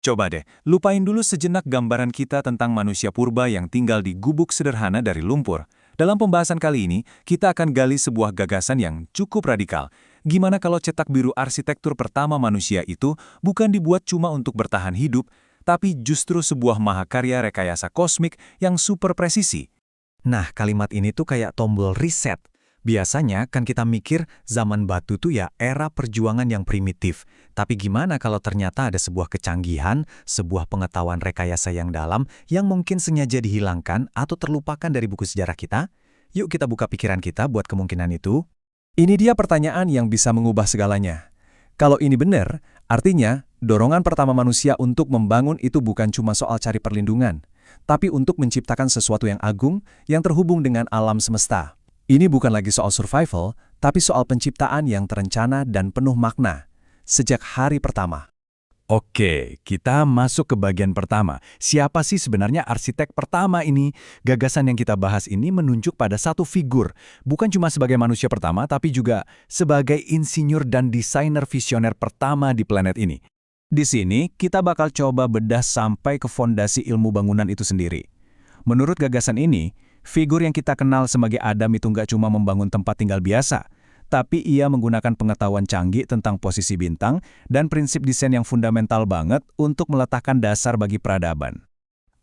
Coba deh, lupain dulu sejenak gambaran kita tentang manusia purba yang tinggal di gubuk sederhana dari lumpur. Dalam pembahasan kali ini, kita akan gali sebuah gagasan yang cukup radikal. Gimana kalau cetak biru arsitektur pertama manusia itu bukan dibuat cuma untuk bertahan hidup, tapi justru sebuah mahakarya rekayasa kosmik yang super presisi? Nah, kalimat ini tuh kayak tombol reset. Biasanya kan kita mikir zaman batu tuh ya era perjuangan yang primitif. Tapi gimana kalau ternyata ada sebuah kecanggihan, sebuah pengetahuan rekayasa yang dalam yang mungkin sengaja dihilangkan atau terlupakan dari buku sejarah kita? Yuk kita buka pikiran kita buat kemungkinan itu. Ini dia pertanyaan yang bisa mengubah segalanya. Kalau ini benar, artinya dorongan pertama manusia untuk membangun itu bukan cuma soal cari perlindungan, tapi untuk menciptakan sesuatu yang agung yang terhubung dengan alam semesta. Ini bukan lagi soal survival, tapi soal penciptaan yang terencana dan penuh makna sejak hari pertama. Oke, kita masuk ke bagian pertama. Siapa sih sebenarnya arsitek pertama ini? Gagasan yang kita bahas ini menunjuk pada satu figur, bukan cuma sebagai manusia pertama, tapi juga sebagai insinyur dan desainer visioner pertama di planet ini. Di sini, kita bakal coba bedah sampai ke fondasi ilmu bangunan itu sendiri. Menurut gagasan ini, figur yang kita kenal sebagai Adam itu nggak cuma membangun tempat tinggal biasa, tapi ia menggunakan pengetahuan canggih tentang posisi bintang dan prinsip desain yang fundamental banget untuk meletakkan dasar bagi peradaban.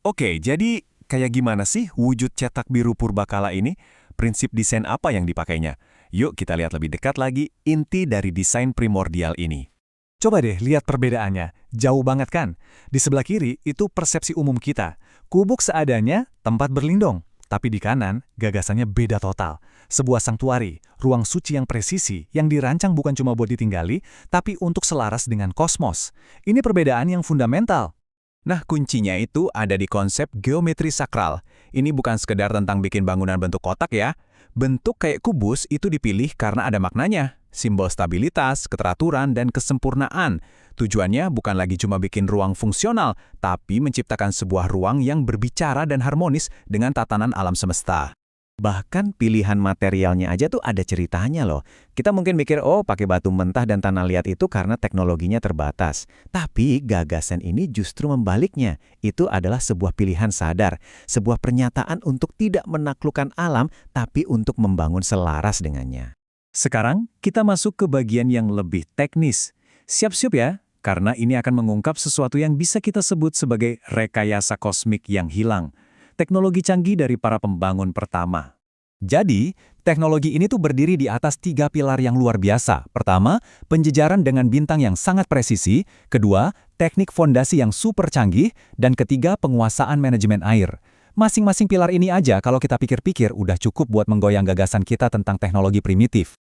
Oke, jadi kayak gimana sih wujud cetak biru purbakala ini? Prinsip desain apa yang dipakainya? Yuk kita lihat lebih dekat lagi inti dari desain primordial ini. Coba deh lihat perbedaannya, jauh banget kan? Di sebelah kiri itu persepsi umum kita, kubuk seadanya, tempat berlindung. Tapi di kanan, gagasannya beda total. Sebuah sanktuari, ruang suci yang presisi, yang dirancang bukan cuma buat ditinggali, tapi untuk selaras dengan kosmos. Ini perbedaan yang fundamental. Nah, kuncinya itu ada di konsep geometri sakral. Ini bukan sekedar tentang bikin bangunan bentuk kotak ya. Bentuk kayak kubus itu dipilih karena ada maknanya. Simbol stabilitas, keteraturan, dan kesempurnaan. Tujuannya bukan lagi cuma bikin ruang fungsional, tapi menciptakan sebuah ruang yang berbicara dan harmonis dengan tatanan alam semesta. Bahkan pilihan materialnya aja tuh ada ceritanya loh. Kita mungkin mikir, oh pakai batu mentah dan tanah liat itu karena teknologinya terbatas. Tapi gagasan ini justru membaliknya. Itu adalah sebuah pilihan sadar, sebuah pernyataan untuk tidak menaklukkan alam, tapi untuk membangun selaras dengannya. Sekarang, kita masuk ke bagian yang lebih teknis. Siap-siap ya, karena ini akan mengungkap sesuatu yang bisa kita sebut sebagai rekayasa kosmik yang hilang. Teknologi canggih dari para pembangun pertama. Jadi, teknologi ini tuh berdiri di atas 3 pilar yang luar biasa. Pertama, penjejaran dengan bintang yang sangat presisi. Kedua, teknik fondasi yang super canggih. Dan ketiga, penguasaan manajemen air. Masing-masing pilar ini aja kalau kita pikir-pikir udah cukup buat menggoyang gagasan kita tentang teknologi primitif.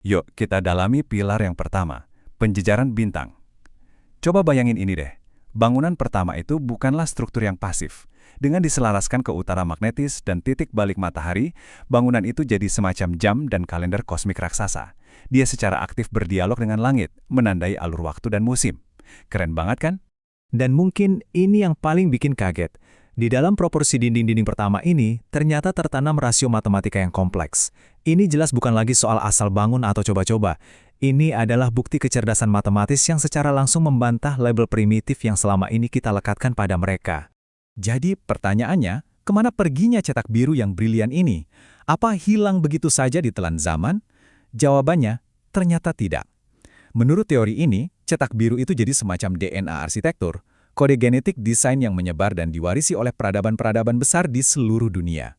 Yuk, kita dalami pilar yang pertama, penjejaran bintang. Coba bayangin ini deh, bangunan pertama itu bukanlah struktur yang pasif. Dengan diselaraskan ke utara magnetis dan titik balik matahari, bangunan itu jadi semacam jam dan kalender kosmik raksasa. Dia secara aktif berdialog dengan langit, menandai alur waktu dan musim. Keren banget kan? Dan mungkin ini yang paling bikin kaget. Di dalam proporsi dinding-dinding pertama ini, ternyata tertanam rasio matematika yang kompleks. Ini jelas bukan lagi soal asal bangun atau coba-coba. Ini adalah bukti kecerdasan matematis yang secara langsung membantah label primitif yang selama ini kita lekatkan pada mereka. Jadi pertanyaannya, kemana perginya cetak biru yang brilian ini? Apa hilang begitu saja di telan zaman? Jawabannya, ternyata tidak. Menurut teori ini, cetak biru itu jadi semacam DNA arsitektur, kode genetik desain yang menyebar dan diwarisi oleh peradaban-peradaban besar di seluruh dunia.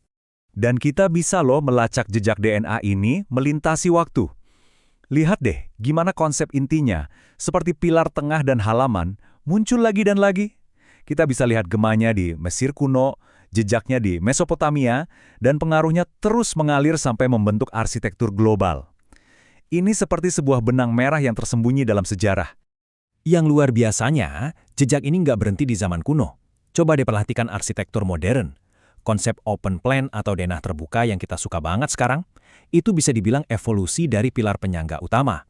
Dan kita bisa loh melacak jejak DNA ini melintasi waktu. Lihat deh, gimana konsep intinya, seperti pilar tengah dan halaman, muncul lagi dan lagi. Kita bisa lihat gemanya di Mesir kuno, jejaknya di Mesopotamia, dan pengaruhnya terus mengalir sampai membentuk arsitektur global. Ini seperti sebuah benang merah yang tersembunyi dalam sejarah. Yang luar biasanya, jejak ini nggak berhenti di zaman kuno. Coba deh perhatikan arsitektur modern. Konsep open plan atau denah terbuka yang kita suka banget sekarang, itu bisa dibilang evolusi dari pilar penyangga utama.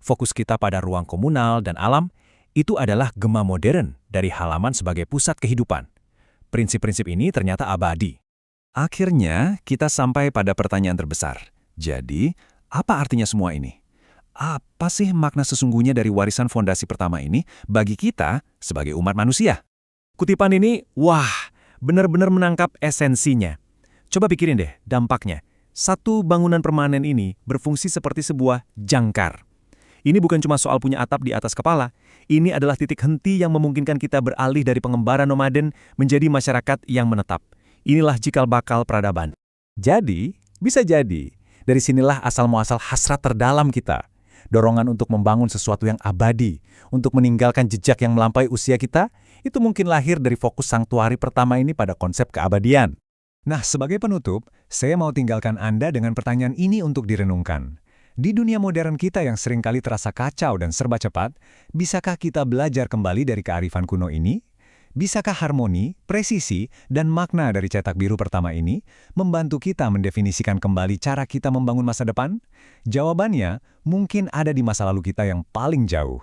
Fokus kita pada ruang komunal dan alam, itu adalah gema modern dari halaman sebagai pusat kehidupan. Prinsip-prinsip ini ternyata abadi. Akhirnya, kita sampai pada pertanyaan terbesar. Jadi, apa artinya semua ini? apa sih makna sesungguhnya dari warisan fondasi pertama ini bagi kita sebagai umat manusia? Kutipan ini, wah, benar-benar menangkap esensinya. Coba pikirin deh dampaknya. Satu bangunan permanen ini berfungsi seperti sebuah jangkar. Ini bukan cuma soal punya atap di atas kepala, ini adalah titik henti yang memungkinkan kita beralih dari pengembaraan nomaden menjadi masyarakat yang menetap. Inilah cikal bakal peradaban. Jadi, bisa jadi, dari sinilah asal-muasal hasrat terdalam kita. Dorongan untuk membangun sesuatu yang abadi, untuk meninggalkan jejak yang melampaui usia kita, itu mungkin lahir dari fokus sanktuari pertama ini pada konsep keabadian. Nah, sebagai penutup, saya mau tinggalkan Anda dengan pertanyaan ini untuk direnungkan. Di dunia modern kita yang seringkali terasa kacau dan serba cepat, bisakah kita belajar kembali dari kearifan kuno ini? Bisakah harmoni, presisi, dan makna dari cetak biru pertama ini membantu kita mendefinisikan kembali cara kita membangun masa depan? Jawabannya mungkin ada di masa lalu kita yang paling jauh.